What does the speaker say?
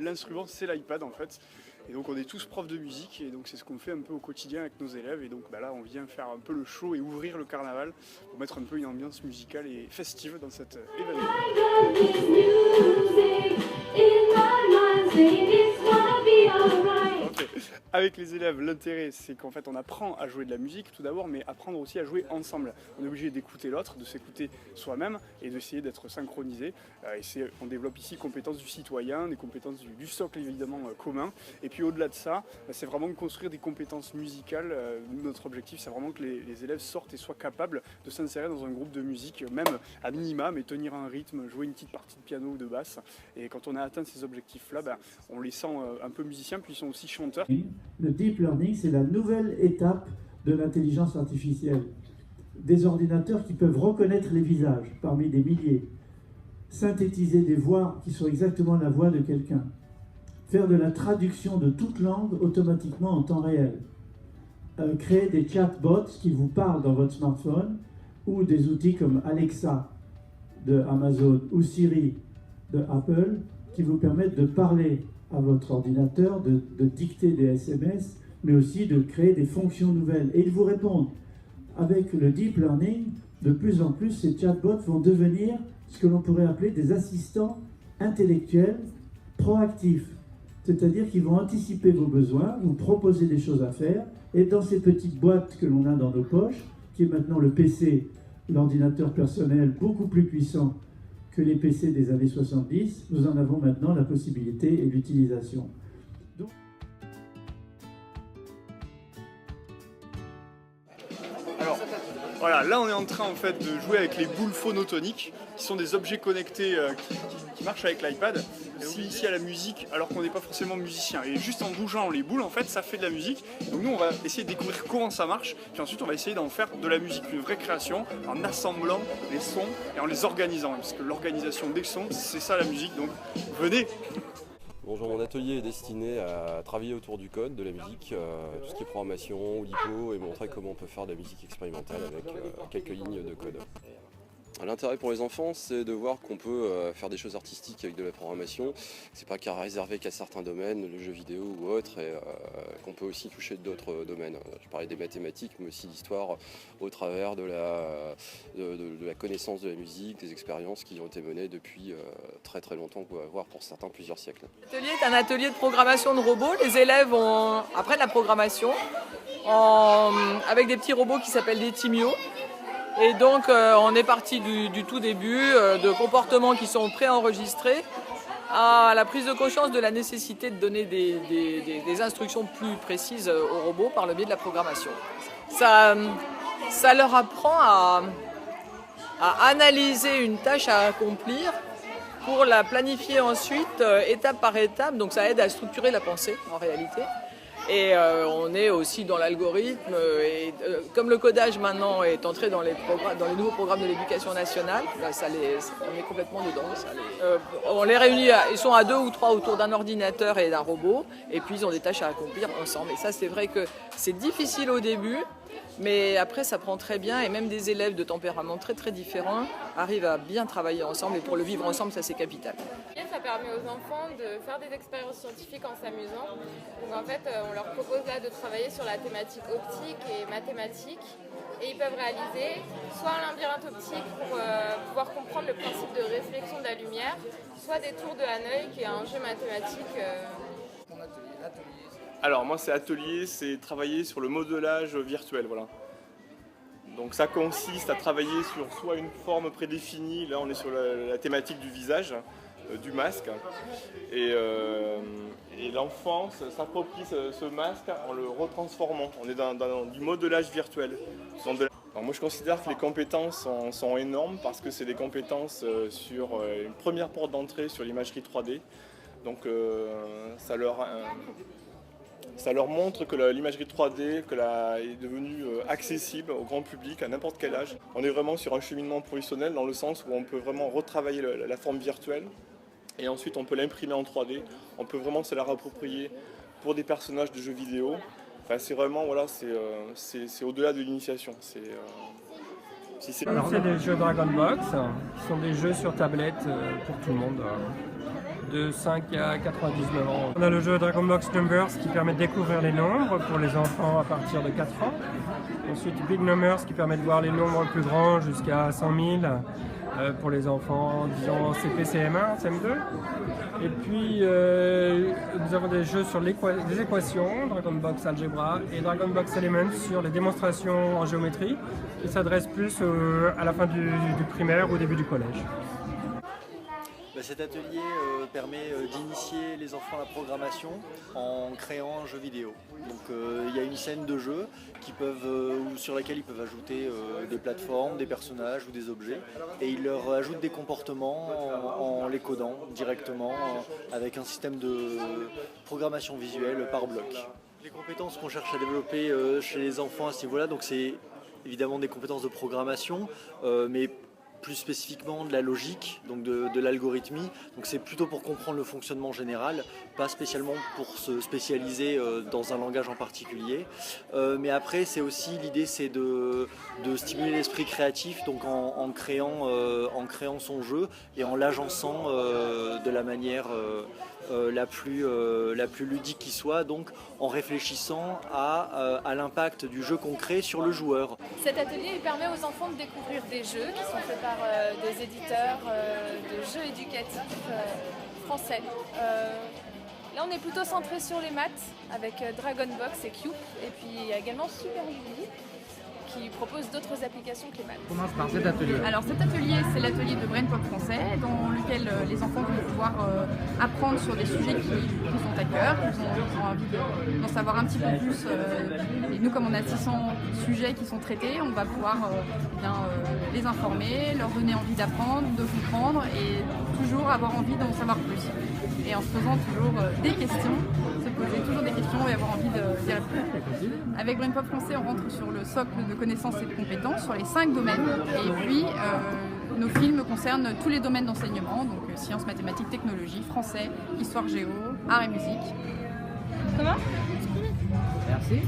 L'instrument, c'est l'iPad en fait. Et donc on est tous profs de musique et donc c'est ce qu'on fait un peu au quotidien avec nos élèves. Et donc là on vient faire un peu le show et ouvrir le carnaval pour mettre un peu une ambiance musicale et festive dans cet événement. Okay. Avec les élèves, l'intérêt c'est qu'en fait on apprend à jouer de la musique tout d'abord, mais apprendre aussi à jouer ensemble. On est obligé d'écouter l'autre, de s'écouter soi-même et d'essayer d'être synchronisé. Et on développe ici compétences du citoyen, des compétences du socle évidemment commun. Et puis au-delà de ça, c'est vraiment de construire des compétences musicales. Notre objectif c'est vraiment que les élèves sortent et soient capables de s'insérer dans un groupe de musique, même à minima, mais tenir un rythme, jouer une petite partie de piano ou de basse. Et quand on a atteint ces objectifs-là, on les sent un peu musiciens, puis ils sont aussi chanteurs. Le deep learning, c'est la nouvelle étape de l'intelligence artificielle. Des ordinateurs qui peuvent reconnaître les visages parmi des milliers, synthétiser des voix qui sont exactement la voix de quelqu'un, faire de la traduction de toute langue automatiquement en temps réel, créer des chatbots qui vous parlent dans votre smartphone, ou des outils comme Alexa de Amazon ou Siri de Apple qui vous permettent de parler à votre ordinateur, de dicter des SMS, mais aussi de créer des fonctions nouvelles. Et ils vous répondent. Avec le deep learning, de plus en plus, ces chatbots vont devenir ce que l'on pourrait appeler des assistants intellectuels proactifs. C'est-à-dire qu'ils vont anticiper vos besoins, vous proposer des choses à faire, et dans ces petites boîtes que l'on a dans nos poches, qui est maintenant le PC, l'ordinateur personnel beaucoup plus puissant que les PC des années 70, nous en avons maintenant la possibilité et l'utilisation. Alors, voilà, là on est en train en fait de jouer avec les boules phonotoniques, qui sont des objets connectés qui marchent avec l'iPad. Et on ici à la musique alors qu'on n'est pas forcément musicien. Et juste en bougeant les boules, en fait, ça fait de la musique. Donc nous, on va essayer de découvrir comment ça marche. Puis ensuite, on va essayer d'en faire de la musique, une vraie création, en assemblant les sons et en les organisant. Parce que l'organisation des sons, c'est ça la musique. Donc venez. Bonjour, mon atelier est destiné à travailler autour du code, de la musique, tout ce qui est programmation, LIPO, et montrer comment on peut faire de la musique expérimentale avec quelques lignes de code. L'intérêt pour les enfants, c'est de voir qu'on peut faire des choses artistiques avec de la programmation. C'est pas réservé qu'à certains domaines, le jeu vidéo ou autre, et qu'on peut aussi toucher d'autres domaines. Je parlais des mathématiques, mais aussi l'histoire au travers de la connaissance de la musique, des expériences qui ont été menées depuis très très longtemps, voire pour certains plusieurs siècles. L'atelier est un atelier de programmation de robots. Les élèves apprennent la programmation avec des petits robots qui s'appellent des Timio. Et donc on est parti du tout début, de comportements qui sont préenregistrés à la prise de conscience de la nécessité de donner des instructions plus précises aux robots par le biais de la programmation. Ça leur apprend à analyser une tâche à accomplir pour la planifier ensuite étape par étape, donc ça aide à structurer la pensée en réalité. Et on est aussi dans l'algorithme, et comme le codage maintenant est entré dans les nouveaux programmes de l'éducation nationale, on est complètement dedans. On les réunit, ils sont à 2 ou 3 autour d'un ordinateur et d'un robot, et puis ils ont des tâches à accomplir ensemble. Et ça, c'est vrai que c'est difficile au début, mais après ça prend très bien, et même des élèves de tempéraments très très différents arrivent à bien travailler ensemble, et pour le vivre ensemble, ça c'est capital. Ça permet aux enfants de faire des expériences scientifiques en s'amusant. Donc en fait, on leur propose là de travailler sur la thématique optique et mathématique, et ils peuvent réaliser soit un labyrinthe optique pour pouvoir comprendre le principe de réflexion de la lumière, soit des tours de Hanoï qui est un jeu mathématique. Alors moi c'est atelier, c'est travailler sur le modelage virtuel, voilà. Donc ça consiste à travailler sur soit une forme prédéfinie, là on est sur la thématique du visage, du masque, et l'enfant s'approprie ce masque en le retransformant. On est dans du modelage virtuel. Alors moi je considère que les compétences sont énormes parce que c'est des compétences sur une première porte d'entrée sur l'imagerie 3D. Donc ça leur montre que l'imagerie 3D est devenue accessible au grand public à n'importe quel âge. On est vraiment sur un cheminement professionnel dans le sens où on peut vraiment retravailler la forme virtuelle et ensuite on peut l'imprimer en 3D. On peut vraiment se la réapproprier pour des personnages de jeux vidéo. Enfin, c'est vraiment, voilà, c'est au-delà de l'initiation. C'est des jeux Dragon Box, qui sont des jeux sur tablette pour tout le monde. de 5 à 99 ans. On a le jeu Dragon Box Numbers qui permet de découvrir les nombres pour les enfants à partir de 4 ans. Ensuite Big Numbers qui permet de voir les nombres plus grands jusqu'à 100 000 pour les enfants, disons CP, CM1, CM2. Et puis nous avons des jeux sur des équations, Dragon Box Algebra et Dragon Box Elements sur les démonstrations en géométrie qui s'adressent plus à la fin du primaire ou au début du collège. Cet atelier permet d'initier les enfants à la programmation en créant un jeu vidéo. Donc il y a une scène de jeu sur laquelle ils peuvent ajouter des plateformes, des personnages ou des objets, et ils leur ajoutent des comportements en les codant directement avec un système de programmation visuelle par bloc. Les compétences qu'on cherche à développer chez les enfants à ce niveau-là, donc c'est évidemment des compétences de programmation, mais plus spécifiquement de la logique, donc de l'algorithmie. Donc c'est plutôt pour comprendre le fonctionnement général, pas spécialement pour se spécialiser dans un langage en particulier. Mais après, c'est aussi l'idée, c'est de stimuler l'esprit créatif, donc en créant son jeu et en l'agençant de la manière la plus ludique qui soit, donc en réfléchissant à l'impact du jeu concret sur le joueur. Cet atelier permet aux enfants de découvrir des jeux qui sont faits par des éditeurs de jeux éducatifs français. Là on est plutôt centré sur les maths avec Dragon Box et Cube, et puis il y a également Super Julie qui propose d'autres applications que les maths. On commence par cet atelier. Alors cet atelier, c'est l'atelier de Brain Pop français, dans lequel les enfants vont pouvoir apprendre sur des sujets qui sont à cœur, qui ont envie d'en savoir un petit peu plus. Et nous, comme on a 600 sujets qui sont traités, on va pouvoir les informer, leur donner envie d'apprendre, de comprendre et toujours avoir envie d'en savoir plus. Et en se posant toujours des questions, se poser toujours des questions et avoir envie d'y répondre. Avec Brain Pop français, on rentre sur le socle de connaissances et de compétences sur les 5 domaines. Et puis, nos films concernent tous les domaines d'enseignement, donc sciences, mathématiques, technologie, français, histoire géo, art et musique. Merci.